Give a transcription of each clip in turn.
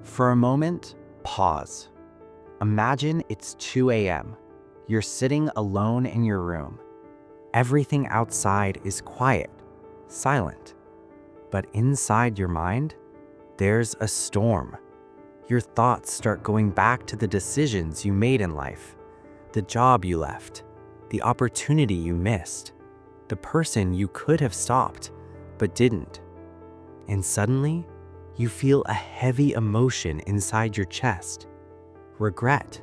For a moment, pause. Imagine it's 2 a.m. You're sitting alone in your room. Everything outside is quiet, silent. But inside your mind, there's a storm. Your thoughts start going back to the decisions you made in life, the job you left, the opportunity you missed, the person you could have stopped but didn't. And suddenly, you feel a heavy emotion inside your chest. Regret.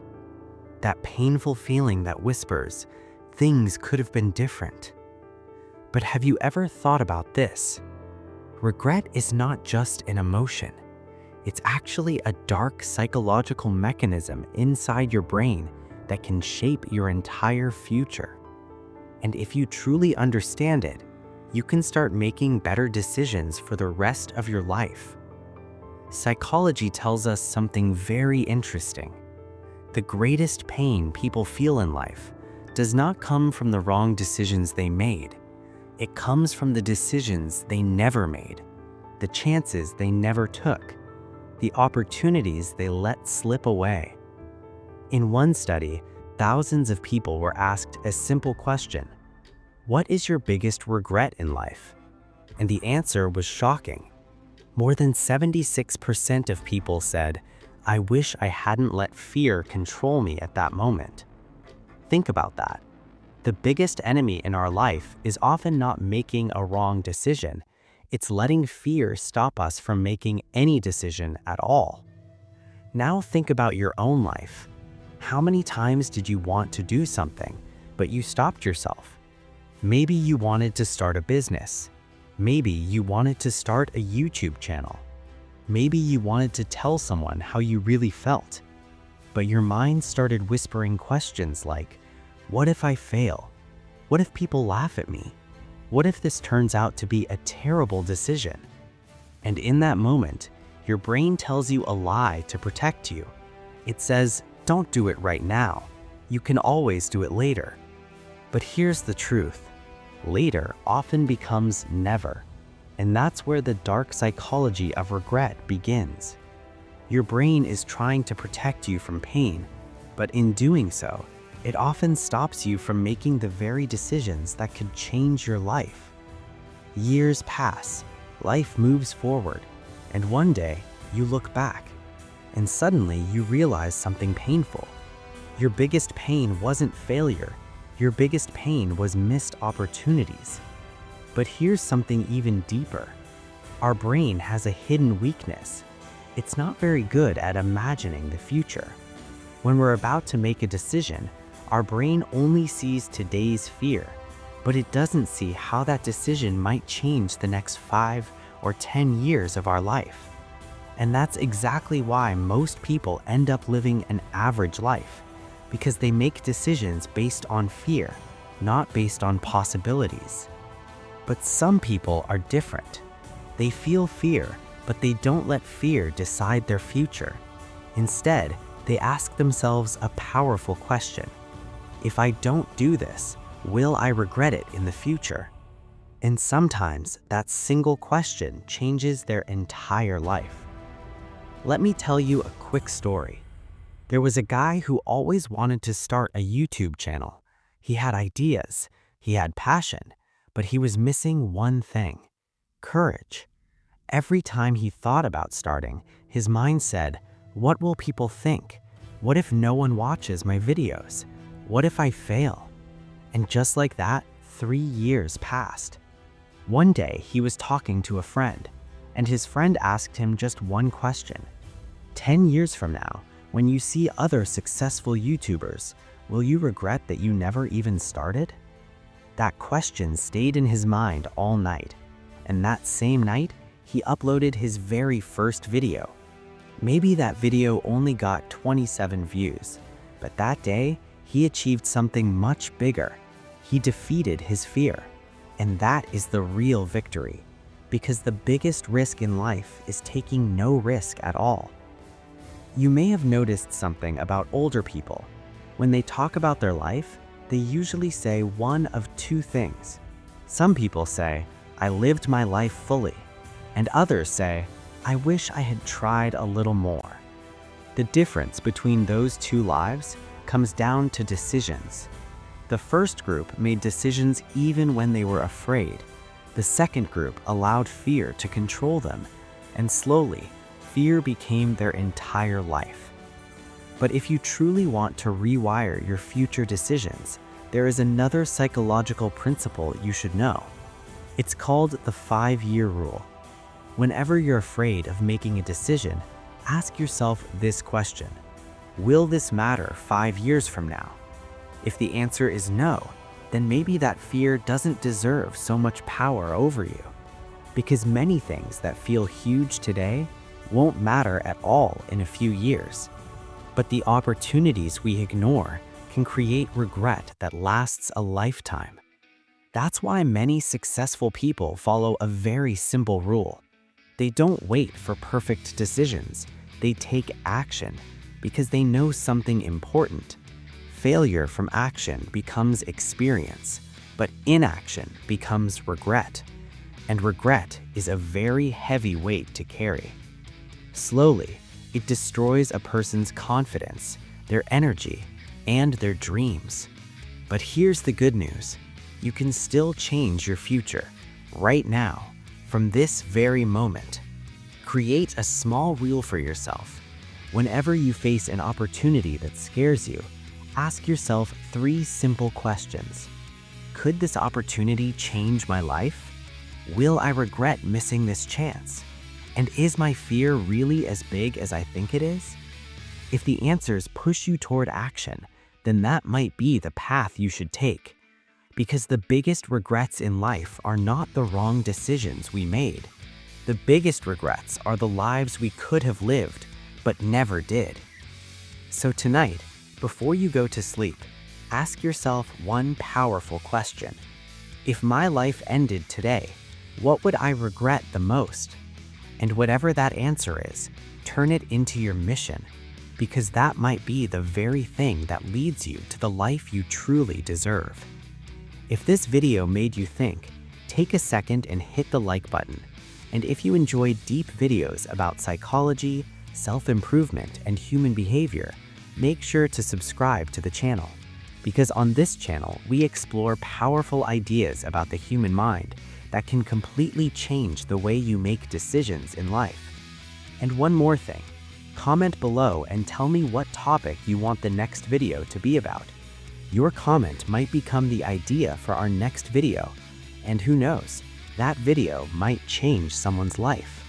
That painful feeling that whispers, things could have been different. But have you ever thought about this? Regret is not just an emotion. It's actually a dark psychological mechanism inside your brain that can shape your entire future. And if you truly understand it, you can start making better decisions for the rest of your life. Psychology tells us something very interesting. The greatest pain people feel in life does not come from the wrong decisions they made. It comes from the decisions they never made, the chances they never took, the opportunities they let slip away. In one study, thousands of people were asked a simple question: what is your biggest regret in life? And the answer was shocking. More than 76% of people said, I wish I hadn't let fear control me at that moment. Think about that. The biggest enemy in our life is often not making a wrong decision. It's letting fear stop us from making any decision at all. Now think about your own life. How many times did you want to do something, but you stopped yourself? Maybe you wanted to start a business. Maybe you wanted to start a YouTube channel. Maybe you wanted to tell someone how you really felt. But your mind started whispering questions like, what if I fail? What if people laugh at me? What if this turns out to be a terrible decision? And in that moment, your brain tells you a lie to protect you. It says, don't do it right now. You can always do it later. But here's the truth. Later often becomes never. And that's where the dark psychology of regret begins. Your brain is trying to protect you from pain, but in doing so, it often stops you from making the very decisions that could change your life. Years pass, life moves forward, and one day you look back, and suddenly you realize something painful. Your biggest pain wasn't failure. Your biggest pain was missed opportunities. But here's something even deeper. Our brain has a hidden weakness. It's not very good at imagining the future. When we're about to make a decision, our brain only sees today's fear, but it doesn't see how that decision might change the next 5 or 10 years of our life. And that's exactly why most people end up living an average life, because they make decisions based on fear, not based on possibilities. But some people are different. They feel fear, but they don't let fear decide their future. Instead, they ask themselves a powerful question. If I don't do this, will I regret it in the future? And sometimes that single question changes their entire life. Let me tell you a quick story. There was a guy who always wanted to start a YouTube channel. He had ideas, he had passion, but he was missing one thing: courage. Every time he thought about starting, his mind said, what will people think? What if no one watches my videos? What if I fail? And just like that, 3 years passed. One day, he was talking to a friend, and his friend asked him just one question. 10 years from now, when you see other successful YouTubers, will you regret that you never even started? That question stayed in his mind all night, and that same night, he uploaded his very first video. Maybe that video only got 27 views, but that day, he achieved something much bigger. He defeated his fear, and that is the real victory, because the biggest risk in life is taking no risk at all. You may have noticed something about older people. When they talk about their life, they usually say one of two things. Some people say, I lived my life fully, and others say, I wish I had tried a little more. The difference between those two lives comes down to decisions. The first group made decisions even when they were afraid. The second group allowed fear to control them, and slowly, fear became their entire life. But if you truly want to rewire your future decisions, there is another psychological principle you should know. It's called the 5-year rule. Whenever you're afraid of making a decision, ask yourself this question: will this matter 5 years from now? If the answer is no, then maybe that fear doesn't deserve so much power over you. Because many things that feel huge today won't matter at all in a few years. But the opportunities we ignore can create regret that lasts a lifetime. That's why many successful people follow a very simple rule. They don't wait for perfect decisions. They take action because they know something important. Failure from action becomes experience, but inaction becomes regret. And regret is a very heavy weight to carry. Slowly, it destroys a person's confidence, their energy, and their dreams. But here's the good news. You can still change your future, right now, from this very moment. Create a small rule for yourself. Whenever you face an opportunity that scares you, ask yourself 3 simple questions. Could this opportunity change my life? Will I regret missing this chance? And is my fear really as big as I think it is? If the answers push you toward action, then that might be the path you should take. Because the biggest regrets in life are not the wrong decisions we made. The biggest regrets are the lives we could have lived, but never did. So tonight, before you go to sleep, ask yourself one powerful question. If my life ended today, what would I regret the most? And whatever that answer is, turn it into your mission, because that might be the very thing that leads you to the life you truly deserve. If this video made you think, take a second and hit the like button. And if you enjoy deep videos about psychology, self-improvement, and human behavior, make sure to subscribe to the channel. Because on this channel, we explore powerful ideas about the human mind that can completely change the way you make decisions in life. And one more thing, comment below and tell me what topic you want the next video to be about. Your comment might become the idea for our next video, and who knows, that video might change someone's life.